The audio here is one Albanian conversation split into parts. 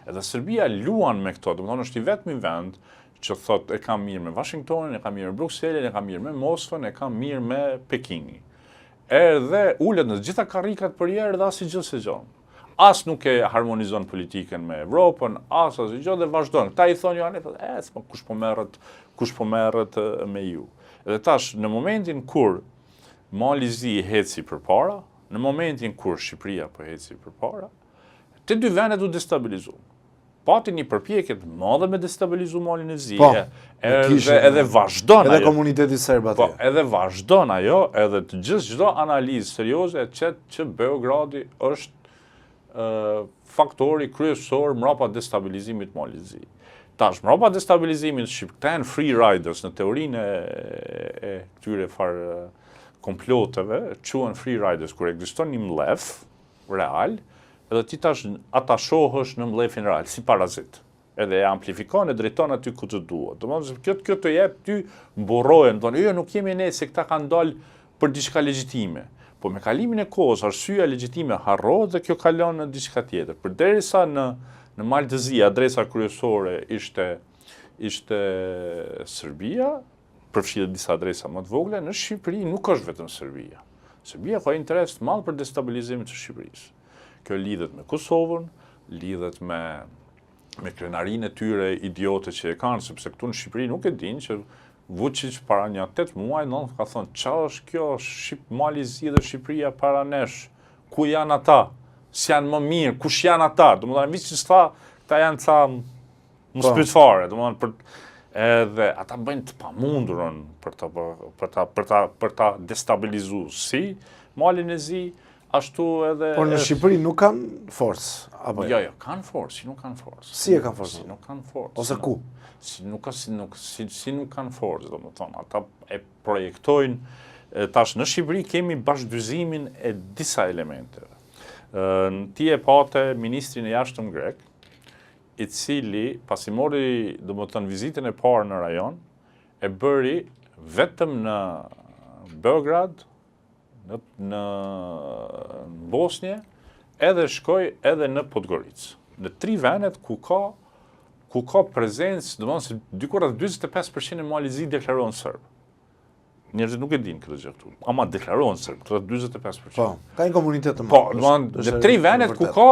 Edhe Serbia luan me këto, domethënë është i vetmi vend që thot e kam mirë me Washingtonin, e kam mirë me Brukselin, e kam mirë me Moskvën, e kam mirë me Pekingi. Edhe ulet në gjitha karrikat përjerë dhe asnjë gjë se gjon. As nuk e harmonizon politikën me Evropën, as asnjë gjë dhe vazhdon. Këta i thonë janë, kush po merret me ju. Edhe tash në momentin kur Malizi heci përpara, në momentin kur Shqipëria po heci përpara, të dy vendet u destabilizuan. Pati një përpjekje të madhe me destabilizu Malin e Zi, edhe vazhdon ajo. Edhe komuniteti serb atje. Edhe vazhdon ajo, edhe të gjithë çdo analizë serioze e qet që Beogradi është faktori kryesor mbrapa destabilizimit Malit të Zi. Tash, mbrapa destabilizimit këta janë free riders në teorinë e këtyre farë komploteve, quhen free riders, kur ekziston një mlef real, edhe ti tash ata shohësh në mlefin real, si parazit. Edhe e amplifikon e drejton aty ku të duhet. Domethënë kjo të jep ty mburrojen, thonë, jo nuk jemi ne se këta kanë dalë për diçka legjitime. Po me kalimin e kohës, arsyeja legjitime harrohet dhe kjo kalon në diçka tjetër. Përderisa në Mal të Zi adresa kryesore ishte Serbia, përfshihet disa adresa më të vogla, në Shqipëri nuk është vetëm Serbia. Serbia ka interes të madh për destabilizimin të Shqipërisë. Kjo lidhet me Kosovën, lidhet me krenarinë e tyre idiote që e kanë, sepse këtu në Shqipëri nuk e dinë që Vučić para një 8 muaj ka thonë, qa është kjo Mali i Zi dhe Shqipëria para nesh, ku janë ata, si janë më mirë, kush janë ata, domethënë viç që tha, këta janë ca mspytfare, domethënë edhe ata bëjnë të pamundurën për ta destabilizuar si Malin e Zi, ashtu edhe... Por në Shqipëri nuk kanë forcë, apo jo, kanë forcë, nuk kanë forcë. Si e kanë forcë? Nuk kanë forcë. Ose ku? Si nuk kanë forcë, domethënë, ata e projektojnë, tash në Shqipëri kemi bashkëdyzimin e disa elementeve. Ti e pate ministrin e jashtëm grek, i cili pasi mori, domethënë, vizitën e parë në rajon, e bëri vetëm në Beograd, në Bosnje, edhe shkoj edhe në Podgoricë. Në 3 vendet ku ka prezencë, domethënë se diku rreth 45% e Malit të Zi deklarohen serb. Njerëzit nuk e dinë këtë gjë këtu, ama deklarohen serb, rreth 45%. Po, ka një komunitet të madh. Po, domethënë në 3 vendet ku ka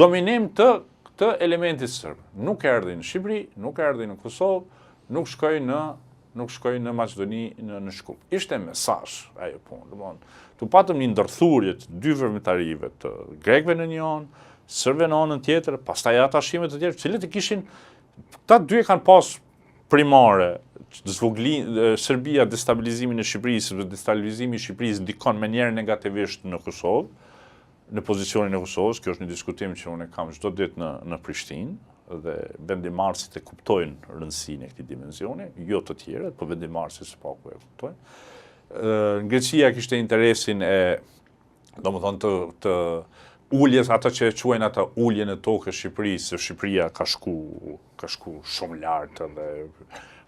dominim të elementit serb. Nuk erdhi në Shqipëri, nuk erdhi në Kosovë, nuk shkoi në Maqedoni, në Shkup. Ishte mesazh ajo punë, domethënë, tu patëm një ndërthurje të 2 vërtetarive të grekëve në një anë, serbëve në anën tjetër, pastaj ata shime të tjerë, cilët e kishin, këta 2 kanë pas primare, Serbia destabilizimin e Shqipërisë, destabilizimi i Shqipërisë ndikon menjëherë negativisht në Kosovë, në pozicionin e Kosovës, kjo është një diskutim që unë kam çdo ditë në Prishtinë, dhe vendimarrësit e kuptojnë rëndësinë e këtij dimensioni, jo të tjerët, po vendimarrësit s'paku e kuptojnë. Greqia kishte interesin e, domethënë, të uljes, ata që e quajnë ata uljen e tokës së Shqipërisë, se Shqipëria ka shku shumë lart dhe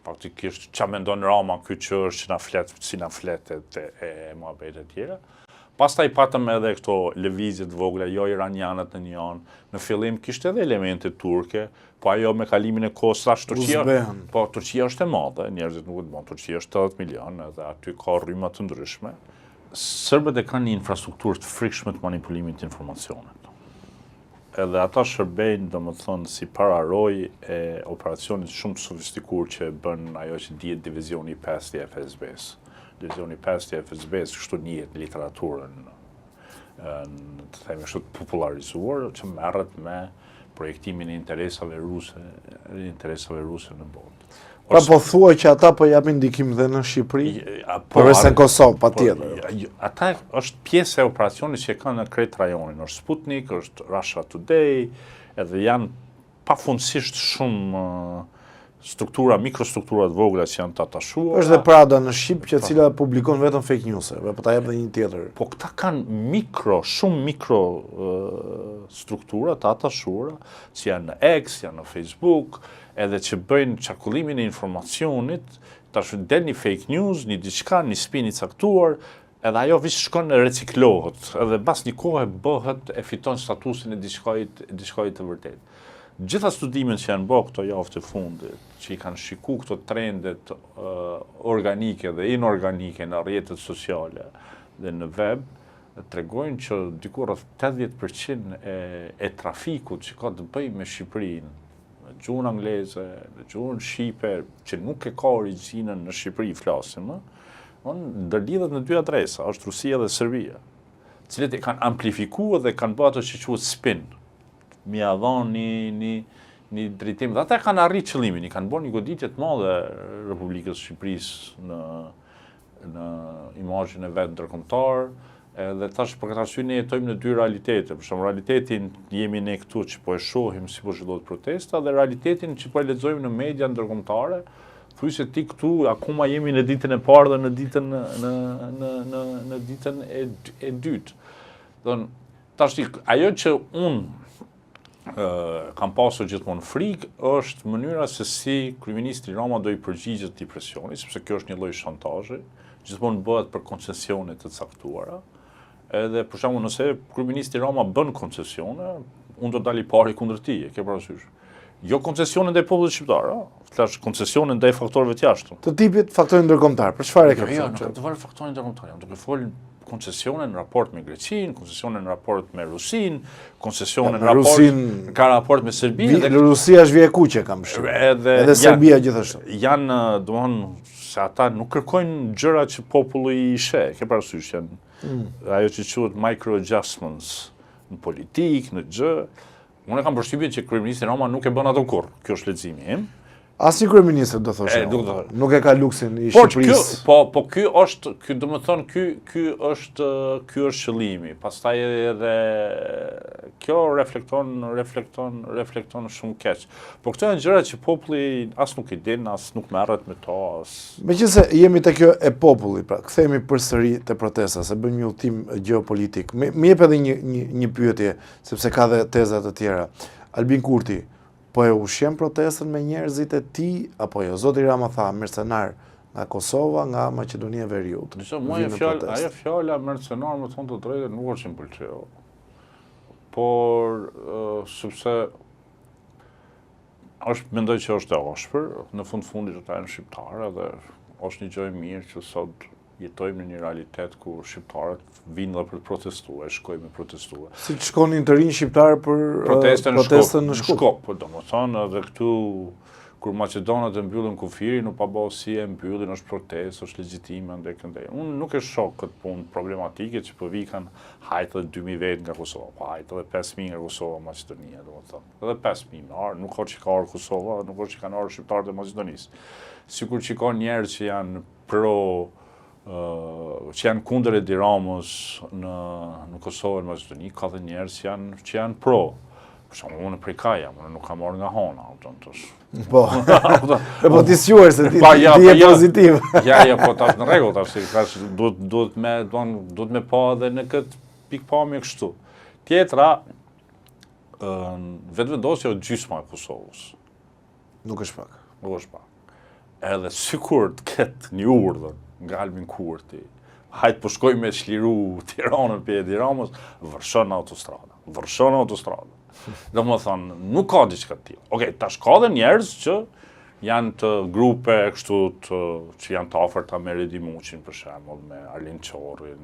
faktikisht ç'a mendon Rama ky që është që na flet, si na fletet e muhabete të tjera. Pastaj patëm edhe këto lëvizje të vogla, jo iranianët në një anë. Në fillim kishte edhe elemente turke, po ajo me kalimin e kohës thash Turqia, po Turqia është e madhe, njerëzit nuk e dinë, Turqia është 80 milion dhe aty ka rryma të ndryshme. Serbët e kanë një infrastrukturë të frikshme të manipulimit të informacionit. Edhe ata shërbejnë, domethënë, si pararoj e operacionit shumë sofistikuar që bën ajo që dihet divizioni 5 i FSB-s. Divizioni 5 i FSB-s, kështu njihet në literaturën, të themi kështu të popularizuar, që merret me projektimin e interesave ruse në botë. Pra po thua që ata po japin ndikim dhe në Shqipëri, përveç se në Kosovë, patjetër. Ata është pjesë e operacionit që kanë në krejt rajonin, është Sputnik, është Russia Today, edhe janë pafundësisht shumë mikrostruktura të vogla që janë të atashuar. Është dhe Prada në Shqip që cila publikon vetëm fake news, po ta jep dhe një tjetër. Po këta kanë shumë mikro struktura të atashuara, që janë në X, janë në Facebook, edhe që bëjnë qarkullimin e informacionit, tash del një fake news, një diçka, një spin i caktuar, edhe ajo vish shkon reciklohet, edhe bas një kohë bëhet e fiton statusin e diçkojit të vërtet. Gjitha studimet që janë bërë këto javë të fundit, që i kanë shiku këto trendet organike dhe inorganike në rrjetet sociale dhe në web, tregojnë që diku rreth 80% e trafikut që ka të bëjë me Shqipërinë, në gjuhën angleze, në gjuhën shqipe, që nuk e ka origjinën në Shqipëri flasim, ndërlidhet në 2 adresa, është Rusia dhe Serbia, cilët e kanë amplifikuar dhe kanë bërë ato që quhet spin. Mi a dhonë një drejtim. Dhe ata kanë arrit qëllimin, i kanë bërë një goditje të madhe Republikës Shqipërisë në imazhin e vet ndërkombëtar, dhe tash për këtë arsye ne jetojmë në 2 realitete. Për shembull, realitetin jemi ne këtu që po e shohim si po zhvillohet protesta dhe realitetin që po e lexojmë në media ndërkombëtare. Thuaj se ti këtu akoma jemi në ditën e parë dhe në ditën e dytë. Don tash ajo që kam pasur gjithmonë frikë është mënyra se si kryeministri Rama do i përgjigjet këtij presioni, sepse kjo është një lloj shantazhi, gjithmonë bëhet për koncesione të caktuara. Edhe për shembull nëse kryeministri Rama bën koncesione, unë do dali pari kundër tij, e ke parasysh. Jo koncesione ndaj popullit shqiptar, flash koncesione ndaj faktorëve të jashtëm. Të tipit faktorin ndërkombëtar, për çfarë e ke? Jo, nuk të varë faktorin ndërkombëtar, jam duke fol koncesione në raport me Greqinë, koncesione në raport me Rusinë, koncesione në raport me Serbinë. Rusia është vije kuqe, kam shumë. Edhe Serbia gjithashtu. Janë, domethënë, se ata nuk kërkojnë gjëra që populli i sheh, ke parasysh, janë ajo që quhet micro adjustments në politikë, në gjë. Unë kam përshtypjen që kryeministri Rama nuk e bën ato kurrë. Kjo është leximi im. Asnjë kryeministër do thoshë. Nuk e ka luksin i Shqipërisë. Po ky është, domethënë ky është qëllimi. Pastaj edhe kjo reflekton shumë keq. Po këto janë gjëra që populli as nuk i din, as nuk merret me to, as. Meqense jemi te kjo e popullit, pra kthehemi përsëri te protesta, se bëjmë një udhtim gjeopolitik. Më jep edhe një pyetje, sepse ka dhe teza të tjera. Albin Kurti, po e ushqen protestën me njerëzit e tij apo jo? Zoti Rama tha mercenar nga Kosova, nga Maqedonia e Veriut. Ajo fjala mercenar, më thonë të drejtën, nuk është që më pëlqeu. Por sepse mendoj që është e ashpër, në fundit ata janë shqiptarë dhe është një gjë e mirë që sot jetojmë në një realitet ku shqiptarët vinë dhe për të protestuar, shkojnë me protestuar. Si që shkonin të rinj shqiptarë për protestën në Shkup? Po, domethënë edhe këtu, kur Maqedonët e mbyllin kufirin, nuk pa bëu si e mbyllin, është protestë, është legjitime, ndaj këndej. Unë nuk e shoh këtë punë problematike që po vikan hajtë edhe 2000 vetë nga Kosova, po hajtë edhe 5000 nga Kosova, Maqedonia, domethënë. Edhe 5000 nuk ka që ka orë Kosova, nuk ka që kanë orë shqiptarët e Maqedonisë. Sikur që ka njerëz që janë që janë kundër Edi Ramës në Kosovë e Maqedoni, ka dhe njerëz që janë pro. Për shumë, unë prej ka jam, unë nuk kam marrë nga hona. Po, po t'i sjuar se ti je pozitiv. Ja, po tash në rregull, tash duhet me pa edhe në këtë pikpamje kështu. Tjetra, vetëvendosja është gjysma e Kosovës. Nuk është pak. Nuk është pak. Edhe sikur të ketë një urdhër nga Albin Kurti, hajtë po shkoj me çliru Tiranën për Edi Ramës, vërshon autostradë. Do më thonë, nuk ka diçka të tillë. Okej, tash ka dhe njerëz që janë të grupe kështu që janë të afërta me Redi Muqin, për shembull, me Arlin Qorrin,